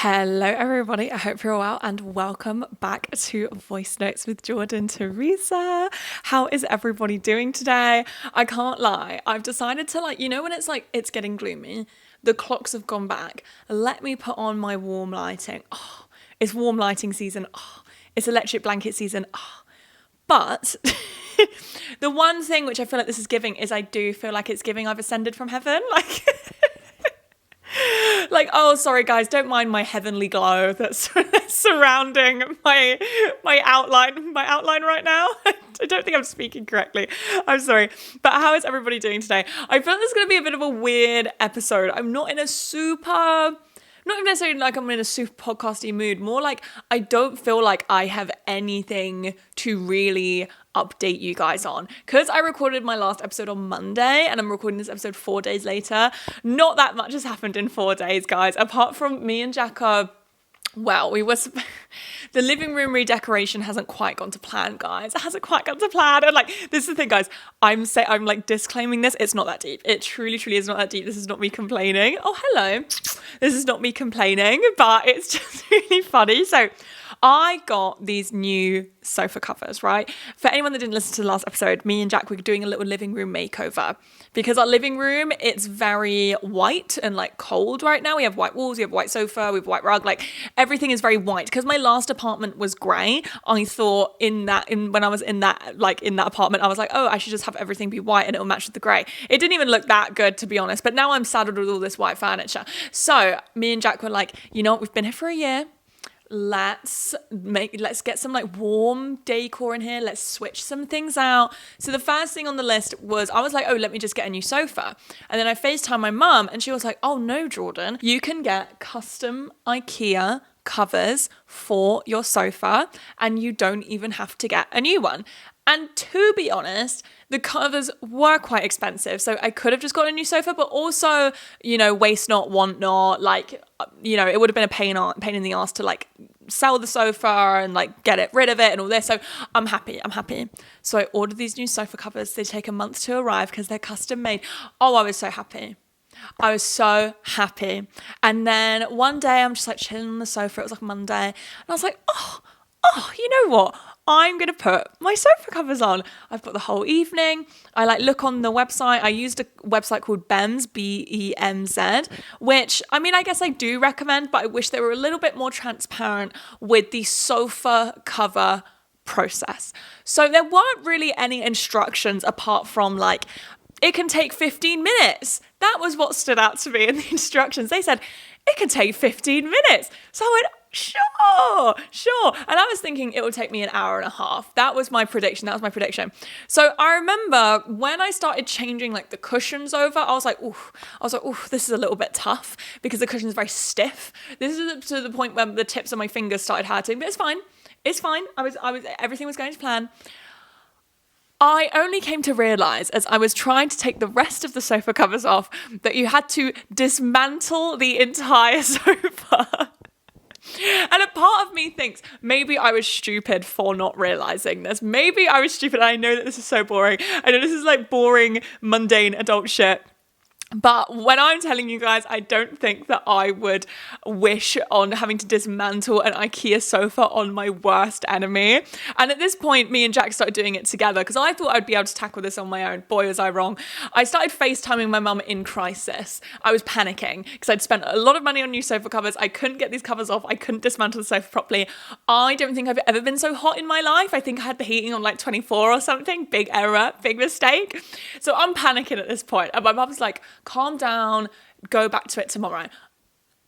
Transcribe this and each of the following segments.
Hello everybody, I hope you're well and welcome back to Voice Notes with Jordan Theresa. How is everybody doing today? I can't lie, I've decided to when it's getting gloomy, the clocks have gone back, let me put on my warm lighting. Oh, it's warm lighting season. Oh, it's electric blanket season. Oh. But the one thing which I feel like this is giving is I do feel like it's giving I've ascended from heaven. Oh, sorry guys, don't mind my heavenly glow that's surrounding my outline right now. I don't think I'm speaking correctly. I'm sorry. But how is everybody doing today? I feel like this is going to be a bit of a weird episode. I'm not even necessarily like I'm in a super podcasty mood, more like I don't feel like I have anything to really update you guys on, because I recorded my last episode on Monday and I'm recording this episode 4 days later. Not that much has happened in 4 days, guys, apart from me and Jacka. Well, the living room redecoration hasn't quite gone to plan, guys. It hasn't quite gone to plan. And this is the thing, guys. I'm disclaiming this. It's not that deep. It truly is not that deep. This is not me complaining. Oh, hello. This is not me complaining, but it's just really funny. So I got these new sofa covers, right? For anyone that didn't listen to the last episode, me and Jack were doing a little living room makeover because our living room, it's very white and cold right now. We have white walls, we have white sofa, we have white rug, everything is very white. Because my last apartment was grey, I thought when I was in that apartment, I was like, oh, I should just have everything be white and it'll match with the grey. It didn't even look that good, to be honest, but now I'm saddled with all this white furniture. So me and Jack were like, you know what, we've been here for a year. Let's get some warm decor in here. Let's switch some things out. So the first thing on the list was, I was like, oh, let me just get a new sofa. And then I FaceTimed my mum and she was like, oh no, Jordan, you can get custom IKEA covers for your sofa and you don't even have to get a new one. And to be honest, the covers were quite expensive. So I could have just got a new sofa, but also, waste not, want not. It would have been a pain in the ass to sell the sofa and get rid of it and all this. So I'm happy. So I ordered these new sofa covers. They take a month to arrive because they're custom made. Oh, I was so happy. And then one day I'm just chilling on the sofa. It was Monday. And I was like, oh, you know what? I'm going to put my sofa covers on. I've got the whole evening. I look on the website. I used a website called Bemz, BEMZ, which, I guess I do recommend, but I wish they were a little bit more transparent with the sofa cover process. So there weren't really any instructions apart from it can take 15 minutes. That was what stood out to me in the instructions. They said, it can take 15 minutes. So I went, sure. And I was thinking it would take me an hour and a half. That was my prediction. So I remember when I started changing the cushions over, I was like, ooh, this is a little bit tough because the cushion's very stiff. This is to the point where the tips of my fingers started hurting, but it's fine. Everything was going to plan. I only came to realise as I was trying to take the rest of the sofa covers off that you had to dismantle the entire sofa. And a part of me thinks maybe I was stupid for not realising this. Maybe I was stupid. I know that this is so boring. I know this is boring, mundane adult shit. But when I'm telling you guys, I don't think that I would wish on having to dismantle an IKEA sofa on my worst enemy. And at this point, me and Jack started doing it together because I thought I'd be able to tackle this on my own. Boy, was I wrong. I started FaceTiming my mum in crisis. I was panicking because I'd spent a lot of money on new sofa covers. I couldn't get these covers off. I couldn't dismantle the sofa properly. I don't think I've ever been so hot in my life. I think I had the heating on 24 or something. Big error, big mistake. So I'm panicking at this point. And my mum's like, calm down, go back to it tomorrow.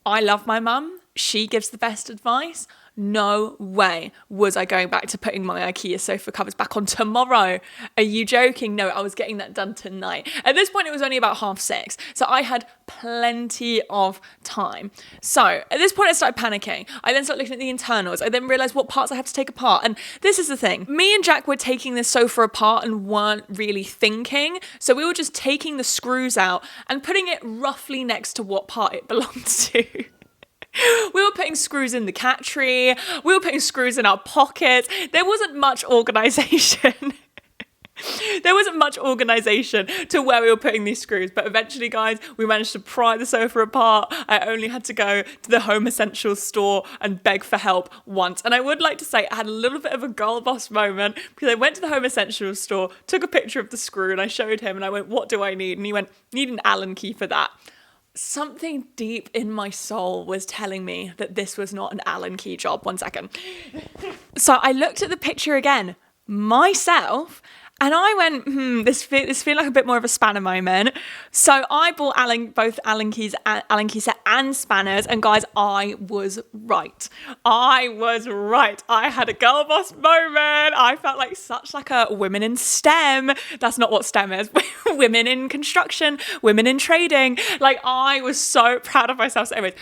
I love my mum. She gives the best advice. No way was I going back to putting my IKEA sofa covers back on tomorrow. Are you joking? No, I was getting that done tonight. At this point, it was only about 6:30, so I had plenty of time. So at this point, I started panicking. I then started looking at the internals. I then realised what parts I had to take apart. And this is the thing. Me and Jack were taking this sofa apart and weren't really thinking. So we were just taking the screws out and putting it roughly next to what part it belonged to. We were putting screws in the cat tree. We were putting screws in our pockets. There wasn't much organisation. there wasn't much organisation to where we were putting these screws. But eventually, guys, we managed to pry the sofa apart. I only had to go to the Home Essentials store and beg for help once. And I would like to say I had a little bit of a girl boss moment because I went to the Home Essentials store, took a picture of the screw, and I showed him and I went, what do I need? And he went, need an Allen key for that. Something deep in my soul was telling me that this was not an Allen key job. 1 second. So I looked at the picture again myself and I went, this feels like a bit more of a spanner moment. So I bought both Allen keys set and spanners. And guys, I was right. I had a girl boss moment. I felt like such like a women in STEM. That's not what STEM is. Women in construction, women in trading. Like I was so proud of myself. So anyways,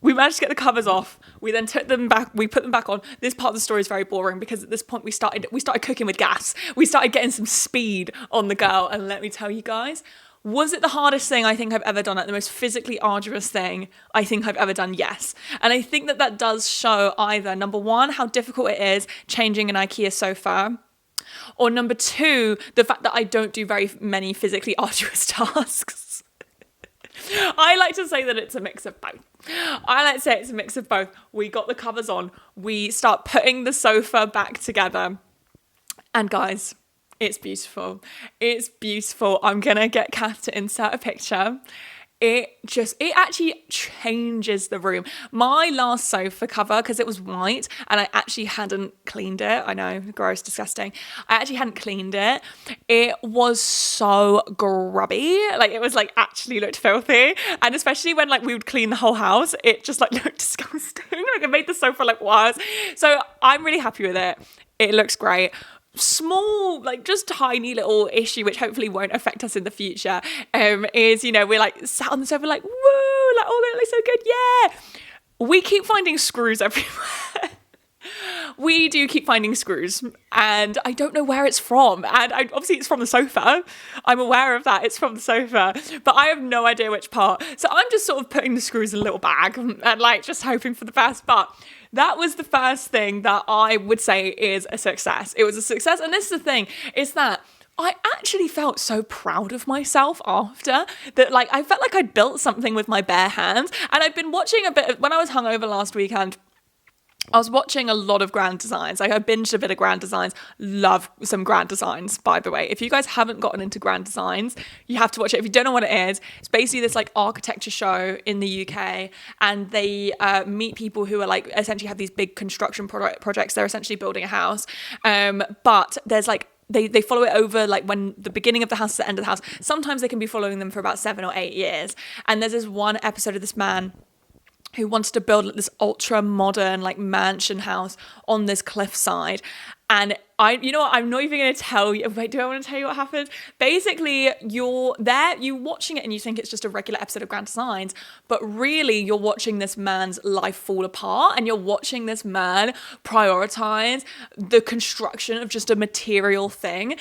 we managed to get the covers off. We then took them back. We put them back on. This part of the story is very boring because at this point we started cooking with gas. We started getting some speed on the girl. And let me tell you guys, was it the hardest thing I think I've ever done? The most physically arduous thing I think I've ever done? Yes. And I think that does show either, number one, how difficult it is changing an IKEA sofa, or number two, the fact that I don't do very many physically arduous tasks. I like to say that it's a mix of both. We got the covers on. We start putting the sofa back together. And guys, it's beautiful. I'm going to get Kath to insert a picture. It actually changes the room. My last sofa cover, because it was white and I actually hadn't cleaned it. I know, gross, disgusting. I actually hadn't cleaned it. It was so grubby. Like it was like actually looked filthy. And especially when like we would clean the whole house, it just like looked disgusting. Like it made the sofa like worse. So I'm really happy with it. It looks great. Small, like just tiny little issue which hopefully won't affect us in the future is, you know, we're like sat on the sofa like, woo, like, oh, that looks so good, yeah. We keep finding screws everywhere. We do keep finding screws and I don't know where it's from, and obviously it's from the sofa. I'm aware of that, it's from the sofa, but I have no idea which part. So I'm just sort of putting the screws in a little bag and like just hoping for the best. But that was the first thing that I would say is a success. It was a success. And this is the thing, is that I actually felt so proud of myself after that. Like I felt like I'd built something with my bare hands. And I'd been watching when I was hungover last weekend, I was watching a lot of Grand Designs. Like I binged a bit of Grand Designs. Love some Grand Designs, by the way. If you guys haven't gotten into Grand Designs, you have to watch it. If you don't know what it is, it's basically this like architecture show in the UK, and they meet people who are like essentially have these big construction projects. They're essentially building a house, but there's like they follow it over like when the beginning of the house to the end of the house. Sometimes they can be following them for about 7 or 8 years. And there's this one episode of this man who wants to build this ultra modern like mansion house on this cliffside. And I'm not even going to tell you. Wait, do I want to tell you what happens? Basically, you're watching it and you think it's just a regular episode of Grand Designs, but really you're watching this man's life fall apart, and you're watching this man prioritize the construction of just a material thing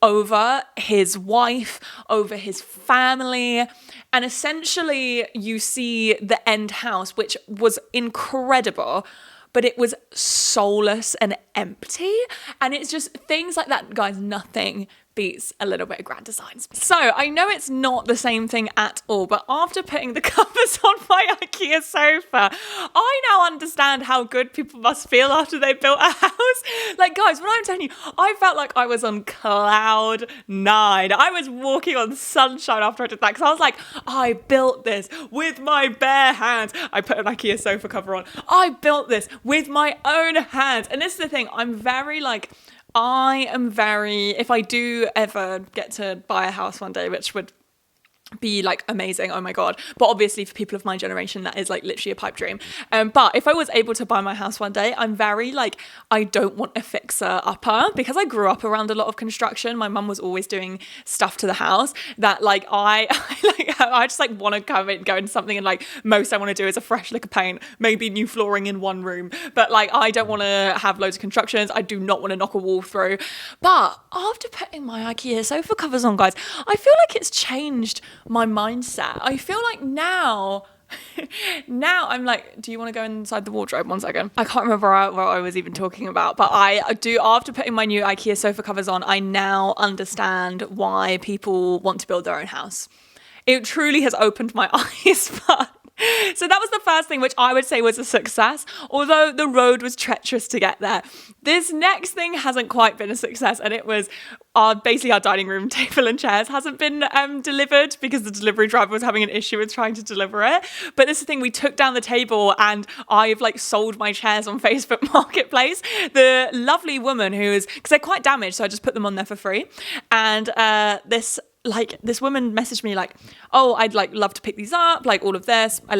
over his wife, over his family. And essentially you see the end house, which was incredible, but it was soulless and empty. And it's just things like that, guys. Nothing beats a little bit of Grand Designs. So I know it's not the same thing at all, but after putting the covers on my IKEA sofa, I now understand how good people must feel after they built a house. Like guys, when I'm telling you, I felt like I was on cloud 9. I was walking on sunshine after I did that, because I was like, I built this with my bare hands. I put an IKEA sofa cover on. I built this with my own hands. And this is the thing, if I do ever get to buy a house one day, which would be like amazing, oh my god, but obviously for people of my generation that is like literally a pipe dream, but if I was able to buy my house one day, I'm very like, I don't want a fixer upper, because I grew up around a lot of construction. My mum was always doing stuff to the house that like I just like want to go into something, and like most I want to do is a fresh lick of paint, maybe new flooring in one room, but like I don't want to have loads of constructions. I do not want to knock a wall through. But after putting my IKEA sofa covers on, guys, I feel like it's changed my mindset. I feel like now Now I'm like, do you want to go inside the wardrobe? 1 second. I can't remember what I was even talking about, but I do, after putting my new IKEA sofa covers on, I now understand why people want to build their own house. It truly has opened my eyes, but so that was the first thing, which I would say was a success, although the road was treacherous to get there. This next thing hasn't quite been a success, and it was basically our dining room table and chairs hasn't been delivered because the delivery driver was having an issue with trying to deliver it. But this is the thing, we took down the table and I've like sold my chairs on Facebook Marketplace. The lovely woman who is, because they're quite damaged, so I just put them on there for free. And this woman messaged me like, oh, I'd like love to pick these up, like all of this. I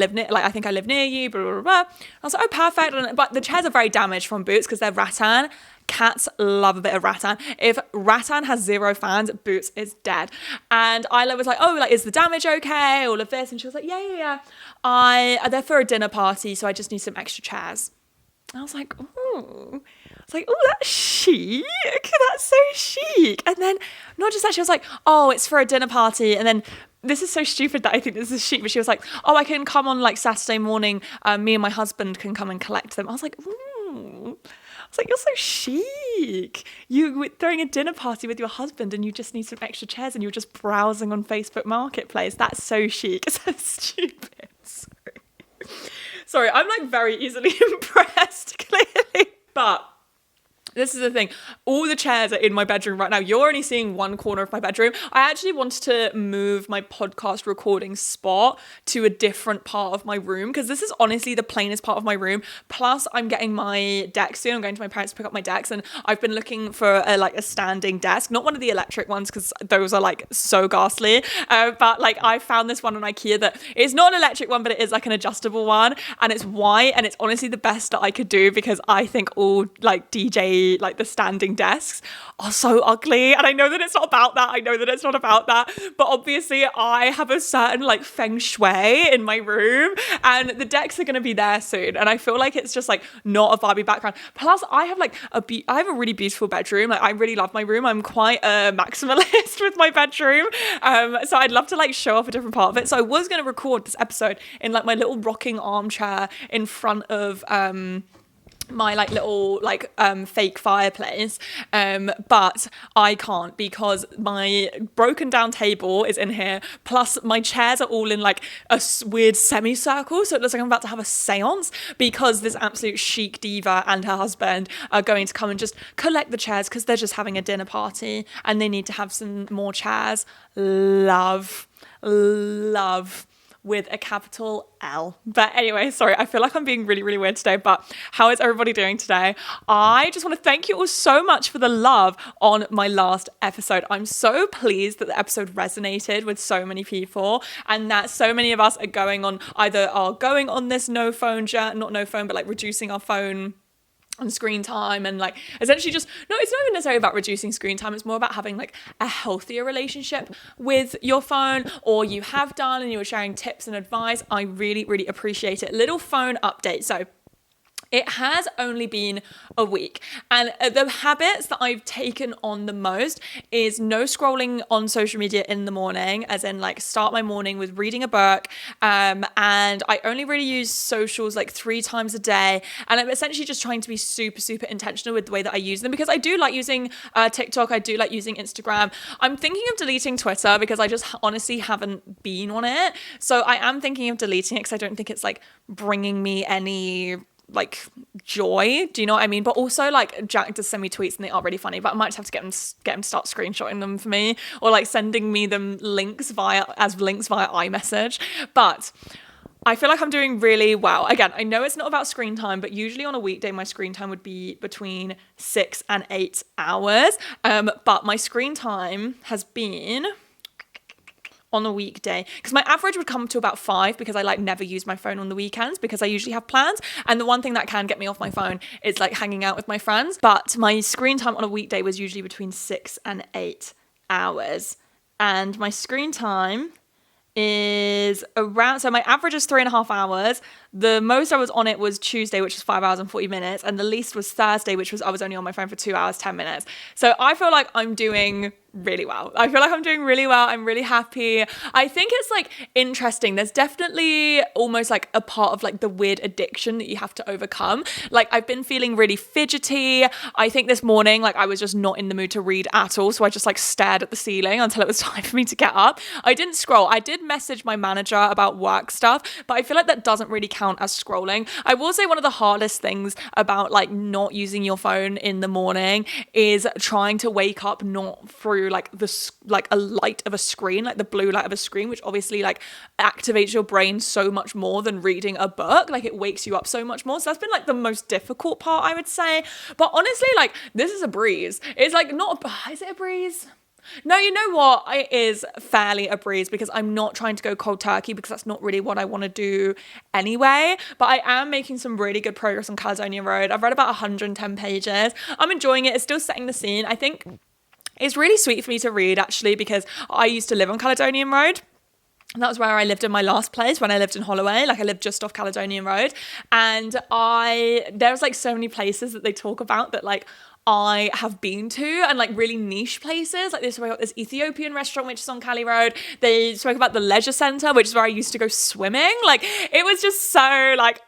think I live near you, blah, blah, blah. I was like, oh, perfect. But the chairs are very damaged from Boots because they're rattan. Cats love a bit of rattan. If rattan has 0 fans, Boots is dead. And I was like, oh, like, is the damage okay? All of this. And she was like, yeah. They're for a dinner party, so I just need some extra chairs. I was like, oh. It's like, oh, that's chic. That's so chic. And then not just that, she was like, oh, it's for a dinner party. And then this is so stupid that I think this is chic, but she was like, oh, I can come on like Saturday morning. Me and my husband can come and collect them. I was like, ooh. I was like, you're so chic. You were throwing a dinner party with your husband and you just need some extra chairs and you're just browsing on Facebook Marketplace. That's so chic. It's so stupid. Sorry, I'm like very easily impressed, clearly. But this is the thing. All the chairs are in my bedroom right now. You're only seeing one corner of my bedroom. I actually wanted to move my podcast recording spot to a different part of my room because this is honestly the plainest part of my room. Plus, I'm getting my deck soon. I'm going to my parents to pick up my decks, and I've been looking for a standing desk, not one of the electric ones because those are like so ghastly. But like I found this one on IKEA that is not an electric one, but it is like an adjustable one, and it's white, and it's honestly the best that I could do because I think all like like the standing desks are so ugly, and I know that it's not about that, but obviously I have a certain like feng shui in my room, and the decks are going to be there soon, and I feel like it's just like not a vibey background. Plus I have like I have a really beautiful bedroom. Like I really love my room. I'm quite a maximalist with my bedroom, so I'd love to like show off a different part of it. So I was going to record this episode in like my little rocking armchair in front of my like little like fake fireplace, but I can't because my broken down table is in here, plus my chairs are all in like a weird semicircle, so it looks like I'm about to have a seance because this absolute chic diva and her husband are going to come and just collect the chairs because they're just having a dinner party and they need to have some more chairs. Love with a capital L. But anyway, sorry, I feel like I'm being really, really weird today, but how is everybody doing today? I just want to thank you all so much for the love on my last episode. I'm so pleased that the episode resonated with so many people and that so many of us are going on this but like reducing our phone and screen time, and like essentially just it's not even necessarily about reducing screen time, it's more about having like a healthier relationship with your phone, or you have done and you were sharing tips and advice. I really, really appreciate it. Little phone update. So it has only been a week, and the habits that I've taken on the most is no scrolling on social media in the morning, as in like start my morning with reading a book, and I only really use socials like 3 times a day, and I'm essentially just trying to be super, super intentional with the way that I use them because I do like using TikTok, I do like using Instagram. I'm thinking of deleting Twitter because I just honestly haven't been on it, so I am thinking of deleting it because I don't think it's like bringing me any like joy, do you know what I mean? But also like Jack does send me tweets and they are really funny, but I might just have to get him to start screenshotting them for me, or like sending me them links via iMessage. But I feel like I'm doing really well. Again, I know it's not about screen time, but usually on a weekday my screen time would be between 6 and 8 hours, but my screen time has been on a weekday, because my average would come to about 5 because I like never use my phone on the weekends because I usually have plans, and the one thing that can get me off my phone is like hanging out with my friends. But my screen time on a weekday was usually between 6 and 8 hours, and my screen time is around, so my average is 3.5 hours. the most I was on it was Tuesday, which was 5 hours and 40 minutes. And the least was Thursday, which was I was only on my phone for 2 hours, 10 minutes. So I feel like I'm doing really well. I feel like I'm doing really well. I'm really happy. I think it's like interesting. There's definitely almost like a part of like the weird addiction that you have to overcome. Like I've been feeling really fidgety. I think this morning, like I was just not in the mood to read at all. So I just like stared at the ceiling until it was time for me to get up. I didn't scroll. I did message my manager about work stuff, but I feel like that doesn't really count as scrolling. I will say one of the hardest things about like not using your phone in the morning is trying to wake up not through like a light of a screen, like the blue light of a screen, which obviously like activates your brain so much more than reading a book. Like it wakes you up so much more. So that's been like the most difficult part, I would say. But honestly, like this is a breeze. It's like is it a breeze? No, you know what? It is fairly a breeze because I'm not trying to go cold turkey because that's not really what I want to do anyway. But I am making some really good progress on Caledonian Road. I've read about 110 pages. I'm enjoying it. It's still setting the scene. I think it's really sweet for me to read actually because I used to live on Caledonian Road. And that was where I lived in my last place when I lived in Holloway. Like I lived just off Caledonian Road. And there's like so many places that they talk about that like I have been to, and like really niche places. Like they spoke about this Ethiopian restaurant which is on Cali Road. They spoke about the leisure centre, which is where I used to go swimming. Like it was just so like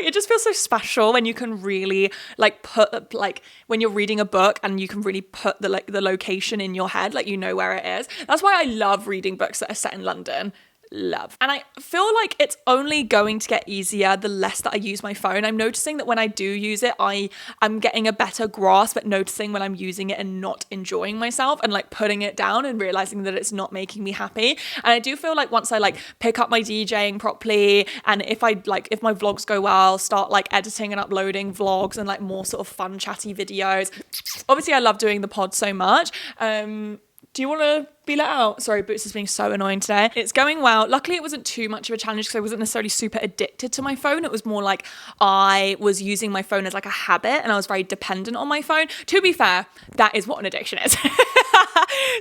it just feels so special when you can really like put like when you're reading a book and you can really put the location in your head, like you know where it is. That's why I love reading books that are set in London. Love. And I feel like it's only going to get easier the less that I use my phone. I'm noticing that when I do use it, I'm getting a better grasp at noticing when I'm using it and not enjoying myself and like putting it down and realizing that it's not making me happy. And I do feel like once I like pick up my DJing properly, and if my vlogs go well, start like editing and uploading vlogs and like more sort of fun chatty videos. Obviously I love doing the pod so much. Do you want to be let out? Sorry, Boots is being so annoying today. It's going well. Luckily, it wasn't too much of a challenge because I wasn't necessarily super addicted to my phone. It was more like I was using my phone as like a habit and I was very dependent on my phone. To be fair, that is what an addiction is.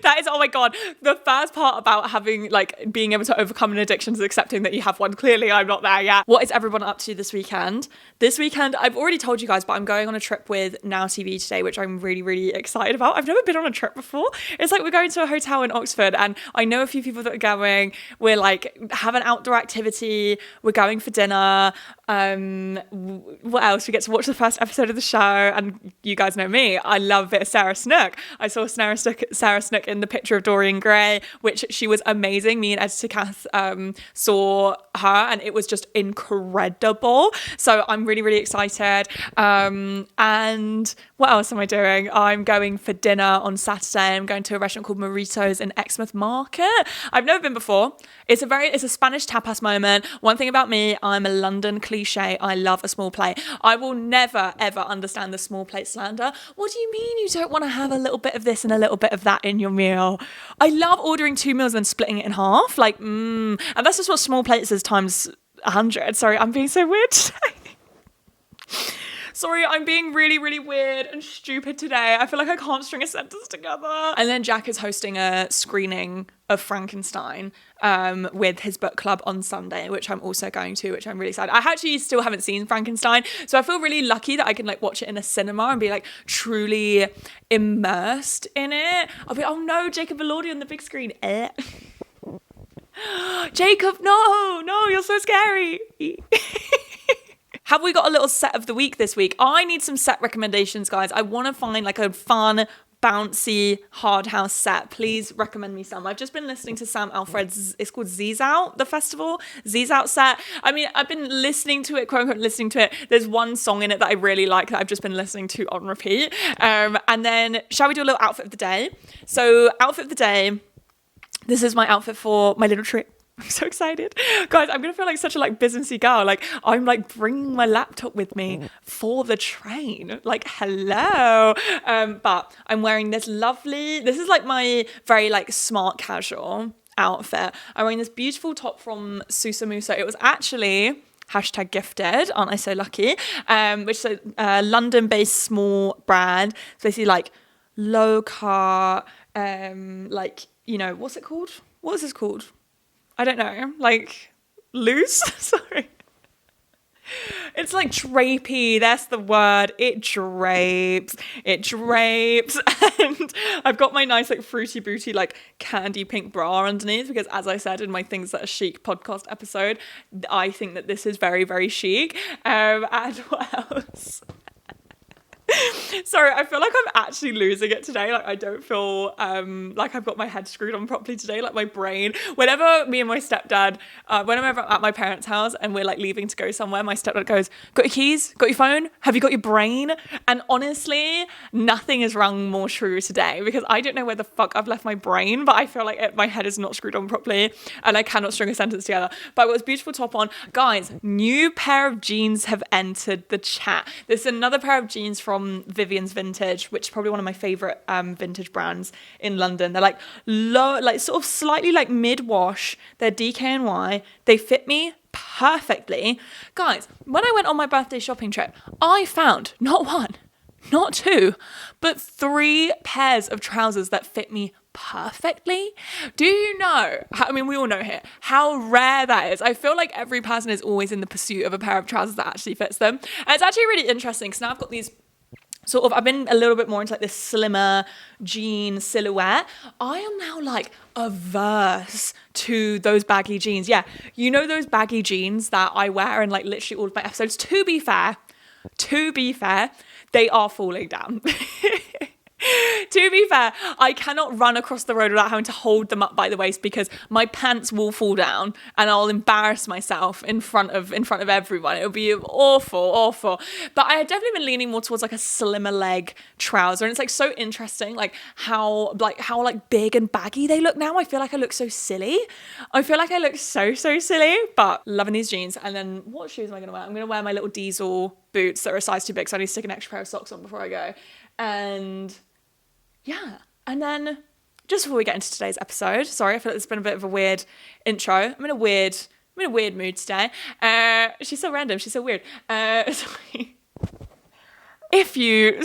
That is, oh my God, the first part about having like being able to overcome an addiction is accepting that you have one. Clearly, I'm not there yet. What is everyone up to this weekend? This weekend, I've already told you guys, but I'm going on a trip with Now TV today, which I'm really, really excited about. I've never been on a trip before. It's like we're going to a hotel in Oxford and I know a few people that are going. We're like have an outdoor activity. We're going for dinner. What else? We get to watch the first episode of the show, and you guys know me. I love a bit of Sarah Snook. I saw Sarah Snook in the picture of Dorian Gray, which she was amazing. Me and editor Kath saw her, and it was just incredible. So I'm really, really excited. And what else am I doing? I'm going for dinner on Saturday. I'm going to a restaurant called Marito's in Exmouth Market. I've never been before. It's a Spanish tapas moment. One thing about me, I'm a London cliche. I love a small plate. I will never, ever understand the small plate slander. What do you mean you don't want to have a little bit of this and a little bit of that in your meal? I love ordering 2 meals and splitting it in half. Like, and that's just what small plates is times 100. Sorry, I'm being so weird today. Sorry, I'm being really, really weird and stupid today. I feel like I can't string a sentence together. And then Jack is hosting a screening of Frankenstein with his book club on Sunday, which I'm also going to, which I'm really excited. I actually still haven't seen Frankenstein, so I feel really lucky that I can like watch it in a cinema and be like truly immersed in it. I'll be, oh no, Jacob Elordi on the big screen. Jacob, no, you're so scary. Have we got a little set of the week this week? I need some set recommendations, guys. I want to find like a fun, bouncy, hard house set. Please recommend me some. I've just been listening to Sam Alfred's, it's called Z's Out, the festival. Z's Out set. I mean, I've been listening to it, quote unquote, listening to it. There's one song in it that I really like that I've just been listening to on repeat. And then, shall we do a little outfit of the day? So, outfit of the day. This is my outfit for my little trip. I'm so excited. Guys, I'm going to feel like such a like businessy girl. Like I'm like bringing my laptop with me for the train. Like, hello. But I'm wearing this this is like my very like smart casual outfit. I'm wearing this beautiful top from Susamusa. It was actually #gifted, aren't I so lucky? Which is a London-based small brand. It's basically like low car, like, you know, what's it called? What is this called? I don't know, like loose. Sorry. It's like drapey. That's the word. It drapes. It drapes. And I've got my nice like fruity booty like candy pink bra underneath because, as I said in my Things That Are Chic podcast episode, I think that this is very, very chic. And what else? Sorry, I feel like I'm actually losing it today. Like I don't feel like I've got my head screwed on properly today. Like my brain, whenever me and my stepdad, whenever I'm at my parents' house and we're like leaving to go somewhere, my stepdad goes, "Got your keys? Got your phone? Have you got your brain?" And honestly, nothing is rung more true today because I don't know where the fuck I've left my brain, but I feel like my head is not screwed on properly and I cannot string a sentence together. But I've got this beautiful top on. Guys, new pair of jeans have entered the chat. There's another pair of jeans from Vivien's Vintage, which is probably one of my favorite vintage brands in London. They're like low, like sort of slightly like mid-wash. They're DKNY. They fit me perfectly. Guys, when I went on my birthday shopping trip, I found not one, not two, but 3 pairs of trousers that fit me perfectly. Do you know, I mean, we all know here how rare that is. I feel like every person is always in the pursuit of a pair of trousers that actually fits them. And it's actually really interesting because now I've got these sort of, I've been a little bit more into like this slimmer jean silhouette. I am now like averse to those baggy jeans. Yeah, you know those baggy jeans that I wear in like literally all of my episodes. To be fair, they are falling down. To be fair, I cannot run across the road without having to hold them up by the waist because my pants will fall down and I'll embarrass myself in front of everyone. It would be awful. But I had definitely been leaning more towards like a slimmer leg trouser, and it's like so interesting, like how big and baggy they look now. I feel like I look so silly. I feel like I look so silly. But loving these jeans. And then what shoes am I gonna wear? I'm gonna wear my little Diesel boots that are a size too big, so I need to stick an extra pair of socks on before I go. And yeah, and then just before we get into today's episode, sorry, I feel like it's been a bit of a weird intro. I'm in a weird mood today. She's so random. She's so weird. Sorry. If you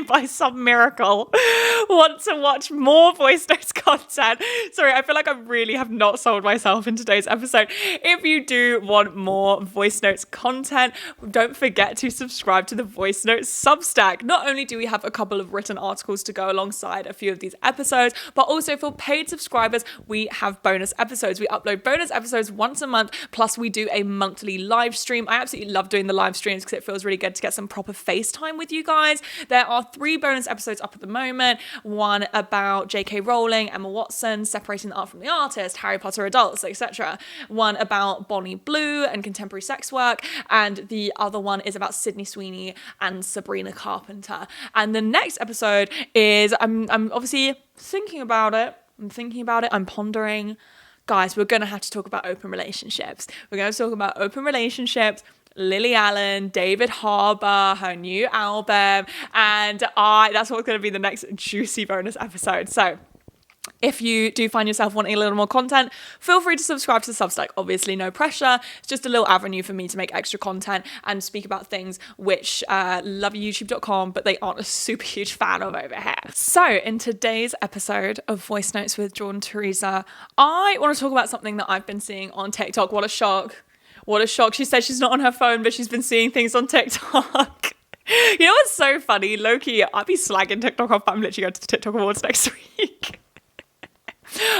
by some miracle want to watch more voice notes content, sorry, I feel like I really have not sold myself in today's episode. If you do want more voice notes content, don't forget to subscribe to the Voice Notes Substack. Not only do we have a couple of written articles to go alongside a few of these episodes, but also for paid subscribers, we have bonus episodes. We upload bonus episodes once a month, plus we do a monthly live stream. I absolutely love doing the live streams because it feels really good to get some proper FaceTime with you guys. There are 3 bonus episodes up at the moment. One about J.K. Rowling, Emma Watson, separating the art from the artist, Harry Potter adults, etc. One about Bonnie Blue and contemporary sex work. And the other one is about Sydney Sweeney and Sabrina Carpenter. And the next episode is, I'm obviously thinking about it. I'm pondering. Guys, we're going to have to talk about open relationships. We're going to talk about open relationships, Lily Allen, David Harbour, her new album, and that's what's going to be the next juicy bonus episode. So if you do find yourself wanting a little more content, feel free to subscribe to the Substack. Obviously, no pressure. It's just a little avenue for me to make extra content and speak about things which love youtube.com, but they aren't a super huge fan of over here. So in today's episode of Voice Notes with Jordan Theresa, I want to talk about something that I've been seeing on TikTok. What a shock. What a shock. She said she's not on her phone, but she's been seeing things on TikTok. You know what's so funny? Low-key, I'll be slagging TikTok off, but I'm literally going to the TikTok Awards next week.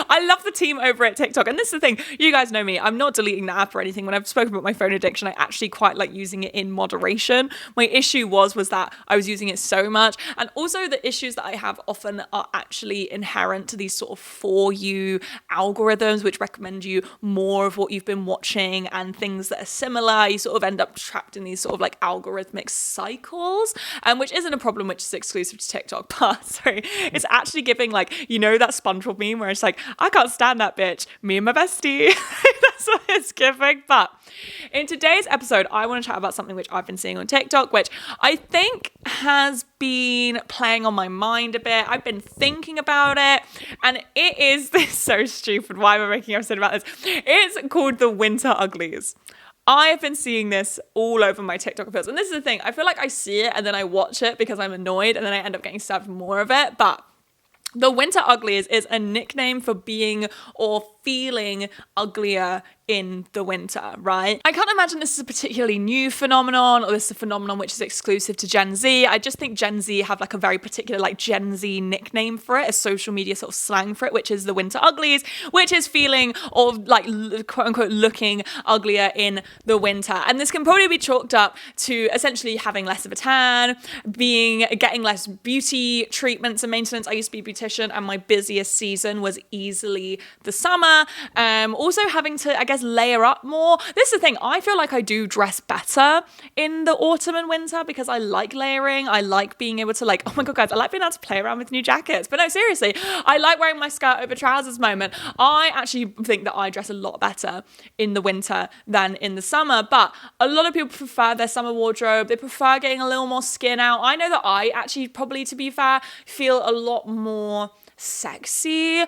I love the team over at TikTok. And this is the thing, you guys know me, I'm not deleting the app or anything. When I've spoken about my phone addiction, I actually quite like using it in moderation. My issue was that I was using it so much. And also the issues that I have often are actually inherent to these sort of For You algorithms, which recommend you more of what you've been watching and things that are similar. You sort of end up trapped in these sort of like algorithmic cycles, which isn't a problem which is exclusive to TikTok. But sorry, it's actually giving like, you know, that SpongeBob meme where it's like, I can't stand that bitch, me and my bestie. That's what it's giving. But in today's episode, I want to chat about something which I've been seeing on TikTok, which I think has been playing on my mind a bit. I've been thinking about it, and it is this so stupid. Why am I making an episode about this? It's called the winter uglies. I have been seeing this all over my TikTok feeds. And this is the thing, I feel like I see it and then I watch it because I'm annoyed and then I end up getting served more of it. But the winter uglies is a nickname for being or feeling uglier in the winter, right? I can't imagine this is a particularly new phenomenon, or this is a phenomenon which is exclusive to Gen Z. I just think Gen Z have like a very particular like Gen Z nickname for it, a social media sort of slang for it, which is the winter uglies, which is feeling or like quote unquote looking uglier in the winter. And this can probably be chalked up to essentially having less of a tan, getting less beauty treatments and maintenance. I used to be a beautician, and my busiest season was easily the summer. Also having to, I guess, layer up more. This is the thing, I feel like I do dress better in the autumn and winter because I like layering. I like being able to like, oh my god guys, I like being able to play around with new jackets. But no, seriously, I like wearing my skirt over trousers moment. I actually think that I dress a lot better in the winter than in the summer, but a lot of people prefer their summer wardrobe. They prefer getting a little more skin out. I know that I actually probably, to be fair, feel a lot more sexy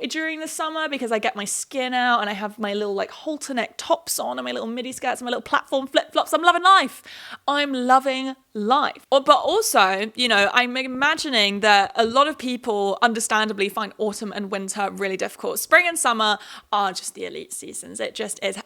during the summer because I get my skin out and I have my little like halter neck tops on and my little midi skirts and my little platform flip-flops. I'm loving life. I'm loving life. But also, you know, I'm imagining that a lot of people understandably find autumn and winter really difficult. Spring and summer are just the elite seasons. It just is.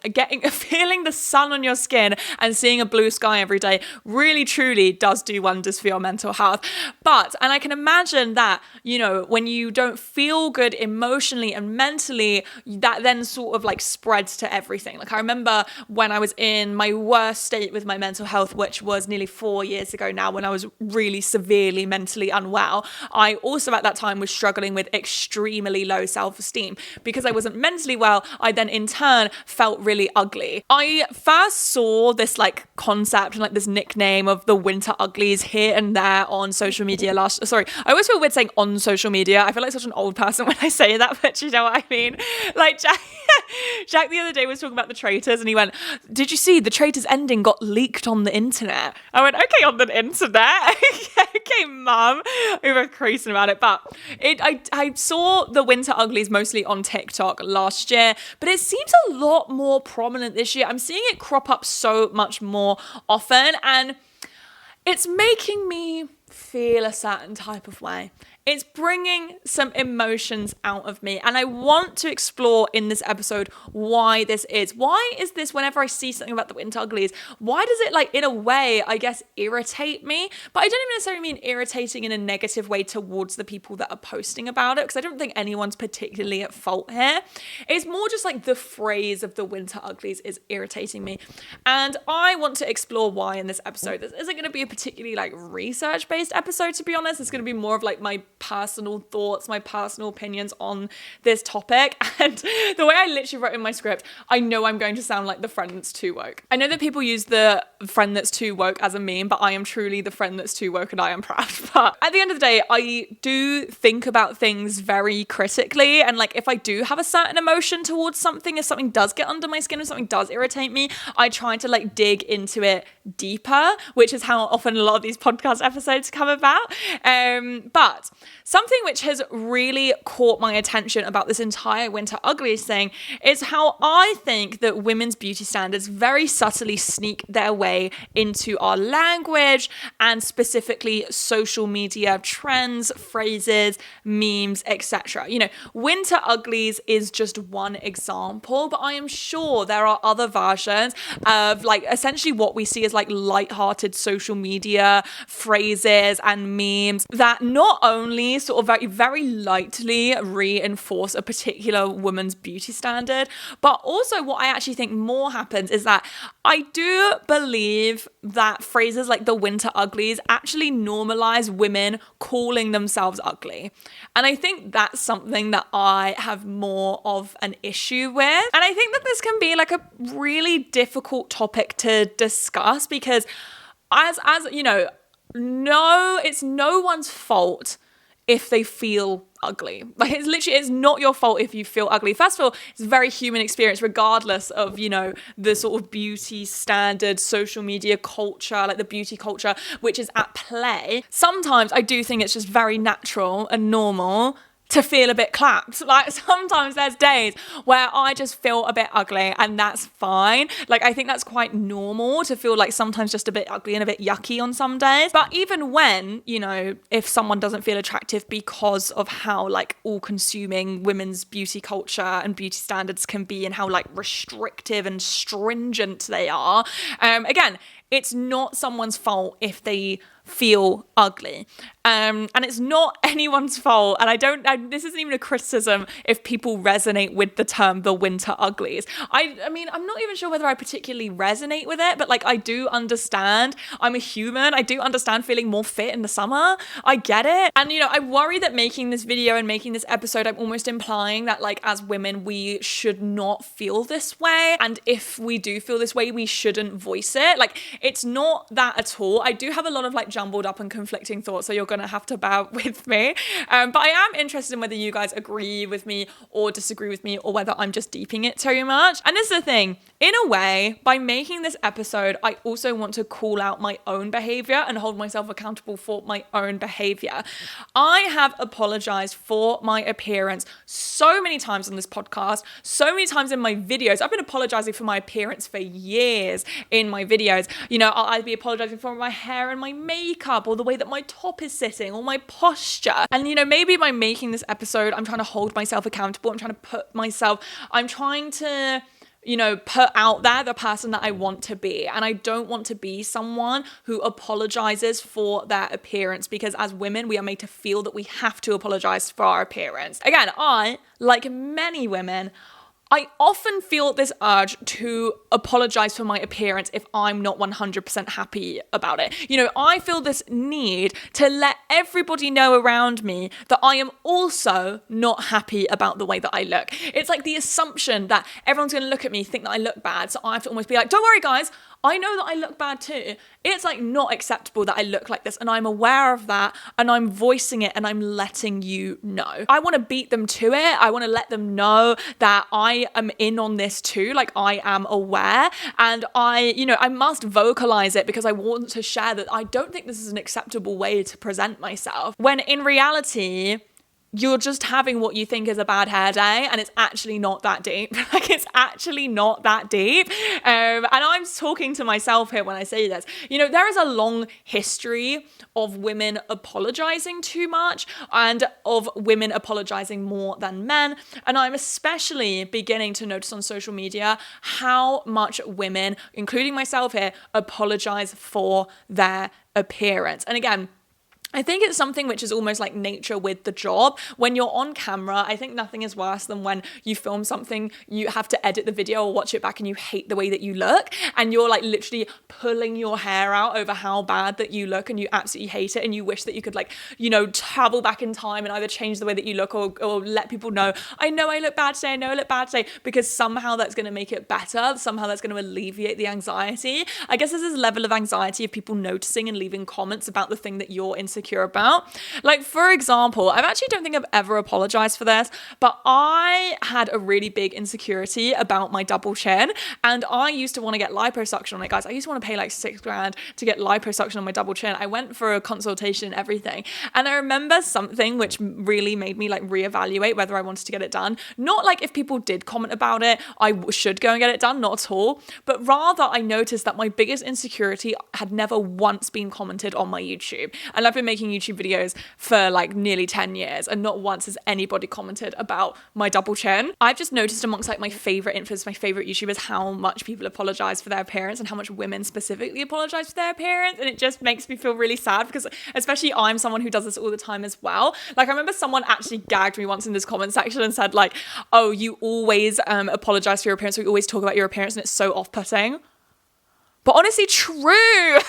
Feeling the sun on your skin and seeing a blue sky every day really truly does do wonders for your mental health. And I can imagine that, you know, when you don't feel good emotionally and mentally, that then sort of like spreads to everything. Like I remember when I was in my worst state with my mental health, which was nearly 4 years ago now, when I was really severely mentally unwell, I also at that time was struggling with extremely low self-esteem. Because I wasn't mentally well, I then in turn felt really ugly. I first saw this like concept and like this nickname of the winter uglies here and there on social media I always feel weird saying on social media. I feel like such an old person when I say that, but you know what I mean? Like Jack the other day was talking about the Traitors and he went, did you see the Traitors ending got leaked on the internet? I went, okay, on the internet? Okay, mum. We were crazy about it. But I saw the winter uglies mostly on TikTok last year, but it seems a lot more prominent this year. I'm seeing it crop up so much more often, and it's making me feel a certain type of way. It's bringing some emotions out of me, and I want to explore in this episode why this is. Why is this, whenever I see something about the winter uglies, why does it, like, in a way, I guess, irritate me? But I don't even necessarily mean irritating in a negative way towards the people that are posting about it, because I don't think anyone's particularly at fault here. It's more just like the phrase of the winter uglies is irritating me, and I want to explore why in this episode. This isn't going to be a particularly like research-based episode, to be honest. It's going to be more of like my personal thoughts, my personal opinions on this topic. And the way I literally wrote in my script, I know I'm going to sound like the friend that's too woke. I know that people use the friend that's too woke as a meme, but I am truly the friend that's too woke, and I am proud. But at the end of the day, I do think about things very critically, and like if I do have a certain emotion towards something, if something does get under my skin, if something does irritate me, I try to like dig into it deeper, which is how often a lot of these podcast episodes come about. But something which has really caught my attention about this entire winter uglies thing is how I think that women's beauty standards very subtly sneak their way into our language, and specifically social media trends, phrases, memes, etc. You know, winter uglies is just one example, but I am sure there are other versions of like essentially what we see as like lighthearted social media phrases and memes that not only sort of very, very lightly reinforce a particular woman's beauty standard, but also what I actually think more happens is that I do believe that phrases like the winter uglies actually normalize women calling themselves ugly. And I think that's something that I have more of an issue with. And I think that this can be like a really difficult topic to discuss because as you know, it's no one's fault if they feel ugly. Like it's not your fault if you feel ugly. First of all, it's a very human experience regardless of, you know, the sort of beauty standard, social media culture, like the beauty culture, which is at play. Sometimes I do think it's just very natural and normal to feel a bit clapped. Like sometimes there's days where I just feel a bit ugly, and that's fine. Like I think that's quite normal to feel like sometimes just a bit ugly and a bit yucky on some days. But even when, you know, if someone doesn't feel attractive because of how like all consuming women's beauty culture and beauty standards can be, and how like restrictive and stringent they are, again, it's not someone's fault if they feel ugly. And it's not anyone's fault. And this isn't even a criticism if people resonate with the term the winter uglies. I mean, I'm not even sure whether I particularly resonate with it, but like I do understand. I'm a human. I do understand feeling more fit in the summer. I get it. And you know, I worry that making this video and making this episode, I'm almost implying that like as women, we should not feel this way. And if we do feel this way, we shouldn't voice it. Like it's not that at all. I do have a lot of like jumbled up and conflicting thoughts, so you're gonna have to bear with me, but I am interested in whether you guys agree with me or disagree with me, or whether I'm just deeping it too much. And this is the thing, in a way, by making this episode, I also want to call out my own behavior and hold myself accountable for my own behavior. I have apologized for my appearance so many times on this podcast, so many times in my videos. I've been apologizing for my appearance for years in my videos. You know, I'll either be apologizing for my hair and my makeup, or the way that my top is sitting, or my posture. And you know, maybe by making this episode, I'm trying to hold myself accountable. I'm trying to you know, put out there the person that I want to be. And I don't want to be someone who apologizes for their appearance, because as women, we are made to feel that we have to apologize for our appearance. Again, I, like many women, I often feel this urge to apologize for my appearance if I'm not 100% happy about it. You know, I feel this need to let everybody know around me that I am also not happy about the way that I look. It's like the assumption that everyone's going to look at me, think that I look bad. So I have to almost be like, don't worry, guys, I know that I look bad too. It's like not acceptable that I look like this, and I'm aware of that, and I'm voicing it, and I'm letting you know. I want to beat them to it. I want to let them know that I am in on this too. Like I am aware, and I must vocalize it, because I want to share that I don't think this is an acceptable way to present myself. When in reality, you're just having what you think is a bad hair day, and it's actually not that deep. Like it's actually not that deep. And I'm talking to myself here when I say this. You know, there is a long history of women apologizing too much, and of women apologizing more than men. And I'm especially beginning to notice on social media how much women, including myself here, apologize for their appearance. And again, I think it's something which is almost like nature with the job. When you're on camera, I think nothing is worse than when you film something, you have to edit the video or watch it back, and you hate the way that you look, and you're like literally pulling your hair out over how bad that you look, and you absolutely hate it, and you wish that you could like, you know, travel back in time and either change the way that you look, or let people know, I know I look bad today, because somehow that's going to make it better. Somehow that's going to alleviate the anxiety. I guess there's this level of anxiety of people noticing and leaving comments about the thing that you're insecure about. Like, for example, I actually don't think I've ever apologized for this, but I had a really big insecurity about my double chin, and I used to want to get liposuction on it, guys. I used to want to pay like $6,000 to get liposuction on my double chin. I went for a consultation and everything, and I remember something which really made me like reevaluate whether I wanted to get it done. Not like if people did comment about it, I should go and get it done, not at all, but rather I noticed that my biggest insecurity had never once been commented on my YouTube, and I've been making YouTube videos for like nearly 10 years, and not once has anybody commented about my double chin. I've just noticed amongst like my favorite influencers, my favorite YouTubers, how much people apologize for their appearance, and how much women specifically apologize for their appearance, and it just makes me feel really sad, because especially I'm someone who does this all the time as well. Like I remember someone actually gagged me once in this comment section and said like, oh, you always apologize for your appearance, or you always talk about your appearance, and it's so off-putting. But honestly, true.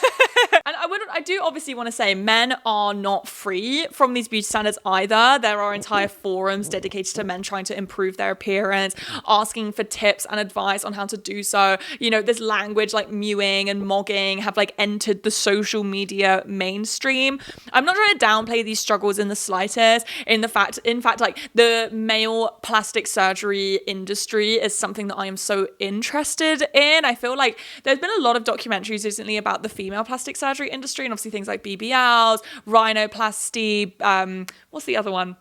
And I do obviously want to say men are not free from these beauty standards either. There are entire forums dedicated to men trying to improve their appearance, asking for tips and advice on how to do so. You know, this language like mewing and mogging have like entered the social media mainstream. I'm not trying to downplay these struggles in the slightest. In fact, like the male plastic surgery industry is something that I am so interested in. I feel like there's been a lot of documentaries recently about the female plastic surgery industry, and obviously things like BBLs, rhinoplasty, what's the other one?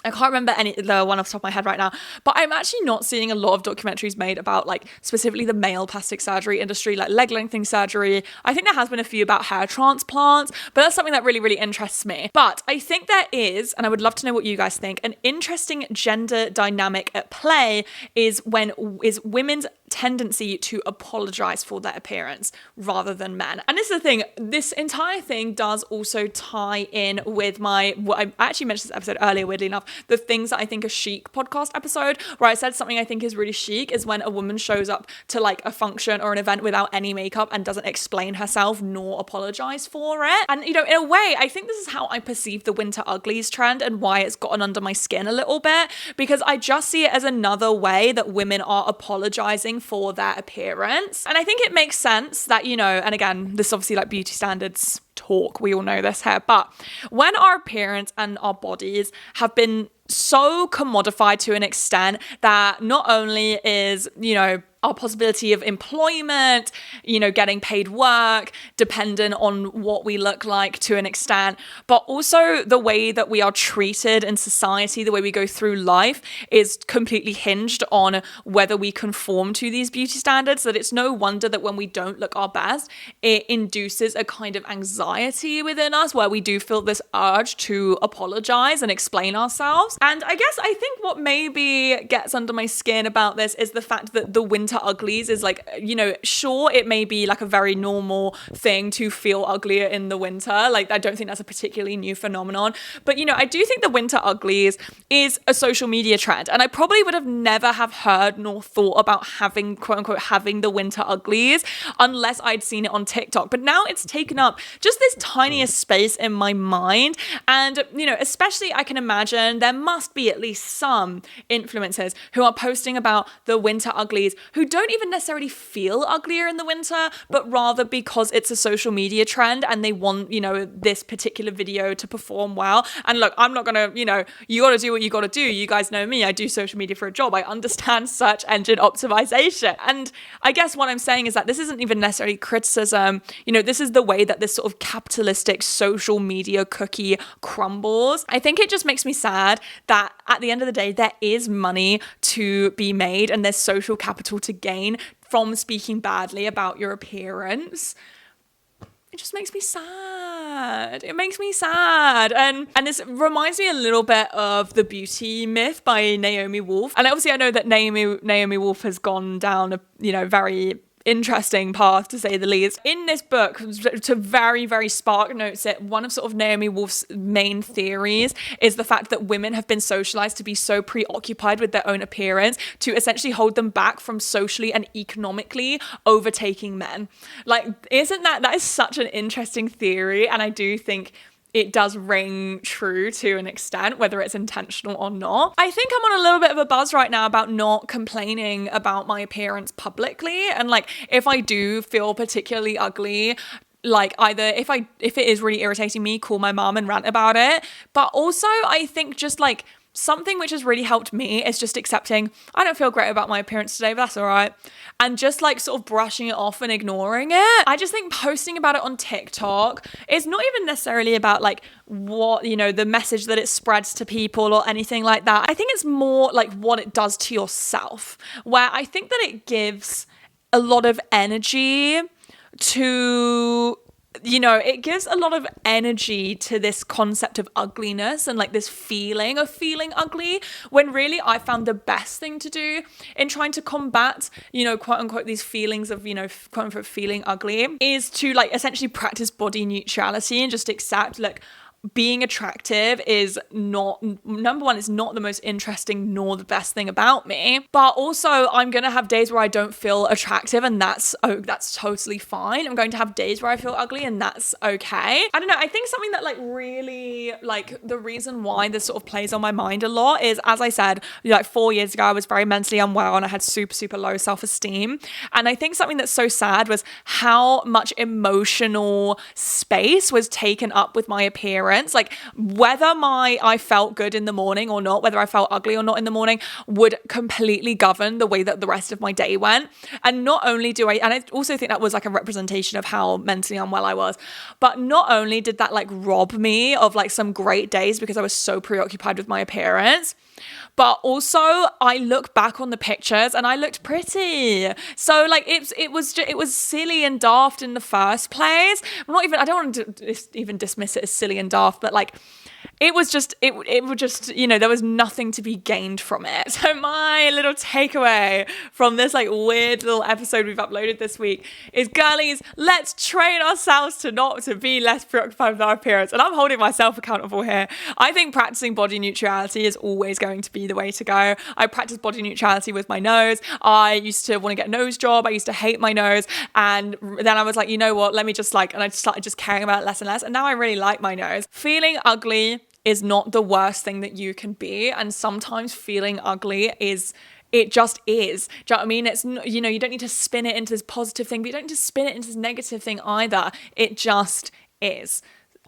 I can't remember the one off the top of my head right now, but I'm actually not seeing a lot of documentaries made about like specifically the male plastic surgery industry, like leg lengthening surgery. I think there has been a few about hair transplants, but that's something that really, really interests me. But I think there is, and I would love to know what you guys think, an interesting gender dynamic at play is women's tendency to apologize for their appearance rather than men. And this is the thing, this entire thing does also tie in with what I actually mentioned this episode earlier, weirdly enough, the things that I think are chic podcast episode, where I said something I think is really chic is when a woman shows up to like a function or an event without any makeup and doesn't explain herself nor apologize for it. And in a way, I think this is how I perceive the winter uglies trend and why it's gotten under my skin a little bit, because I just see it as another way that women are apologizing for their appearance. And I think it makes sense that, and again, this is obviously like beauty standards talk, we all know this here, but when our appearance and our bodies have been so commodified to an extent that not only is, our possibility of employment, getting paid work, dependent on what we look like to an extent, but also the way that we are treated in society, the way we go through life is completely hinged on whether we conform to these beauty standards, that it's no wonder that when we don't look our best, it induces a kind of anxiety within us where we do feel this urge to apologize and explain ourselves. And I think what maybe gets under my skin about this is the fact that the winter uglies is like, sure, it may be like a very normal thing to feel uglier in the winter. Like, I don't think that's a particularly new phenomenon. But, I do think the winter uglies is a social media trend. And I probably would have never have heard nor thought about having, quote unquote, having the winter uglies unless I'd seen it on TikTok. But now it's taken up just this tiniest space in my mind. And, especially I can imagine there must be at least some influencers who are posting about the winter uglies who don't even necessarily feel uglier in the winter, but rather because it's a social media trend and they want, this particular video to perform well. And look, I'm not gonna, you gotta do what you gotta do. You guys know me, I do social media for a job. I understand search engine optimization. And I guess what I'm saying is that this isn't even necessarily criticism. This is the way that this sort of capitalistic social media cookie crumbles. I think it just makes me sad that at the end of the day, there is money to be made and there's social capital to gain from speaking badly about your appearance. It just makes me sad. It makes me sad. And this reminds me a little bit of The Beauty Myth by Naomi Wolf. And obviously I know that Naomi Wolf has gone down a, very interesting path, to say the least. In this book, to very, very spark notes it, one of sort of Naomi Wolf's main theories is the fact that women have been socialized to be so preoccupied with their own appearance to essentially hold them back from socially and economically overtaking men. Like, isn't that is such an interesting theory? And I do think it does ring true to an extent, whether it's intentional or not. I think I'm on a little bit of a buzz right now about not complaining about my appearance publicly. And like, if I do feel particularly ugly, like either if it is really irritating me, call my mom and rant about it. But also I think just like something which has really helped me is just accepting I don't feel great about my appearance today, but that's all right. And just like sort of brushing it off and ignoring it. I just think posting about it on TikTok is not even necessarily about like what, the message that it spreads to people or anything like that. I think it's more like what it does to yourself, where I think that it gives a lot of energy to it gives a lot of energy to this concept of ugliness and like this feeling of feeling ugly, when really I found the best thing to do in trying to combat, quote unquote, these feelings of, quote unquote, feeling ugly is to like essentially practice body neutrality and just accept, look, being attractive is not, number one, it's not the most interesting nor the best thing about me, but also I'm going to have days where I don't feel attractive and that's totally fine. I'm going to have days where I feel ugly and that's okay. I don't know. I think something that like really like the reason why this sort of plays on my mind a lot is, as I said, like 4 years ago, I was very mentally unwell and I had super, super low self-esteem. And I think something that's so sad was how much emotional space was taken up with my appearance appearance, like whether I felt good in the morning or not, whether I felt ugly or not in the morning, would completely govern the way that the rest of my day went. And not only and I also think that was like a representation of how mentally unwell I was, but not only did that like rob me of like some great days because I was so preoccupied with my appearance, but also I look back on the pictures and I looked pretty. So like it was silly and daft in the first place. I don't want to even dismiss it as silly and daft, but like it would just, there was nothing to be gained from it. So my little takeaway from this like weird little episode we've uploaded this week is, girlies, let's train ourselves to be less preoccupied with our appearance. And I'm holding myself accountable here. I think practicing body neutrality is always going to be the way to go. I practice body neutrality with my nose. I used to want to get a nose job. I used to hate my nose. And then I was like, you know what, let me just and I started just caring about it less and less. And now I really like my nose. Feeling ugly is not the worst thing that you can be. And sometimes feeling ugly it just is. Do you know what I mean? It's, you don't need to spin it into this positive thing, but you don't need to spin it into this negative thing either. It just is.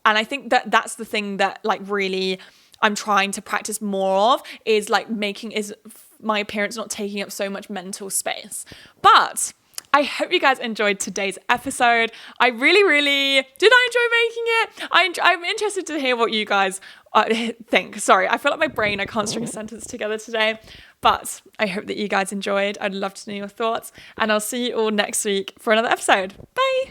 And I think that that's the thing that like really I'm trying to practice more of, is like is my appearance not taking up so much mental space. But I hope you guys enjoyed today's episode. I really, really did. I enjoy making it. I'm interested to hear what you guys think. Sorry, I feel like my brain, I can't string a sentence together today. But I hope that you guys enjoyed. I'd love to know your thoughts. And I'll see you all next week for another episode. Bye.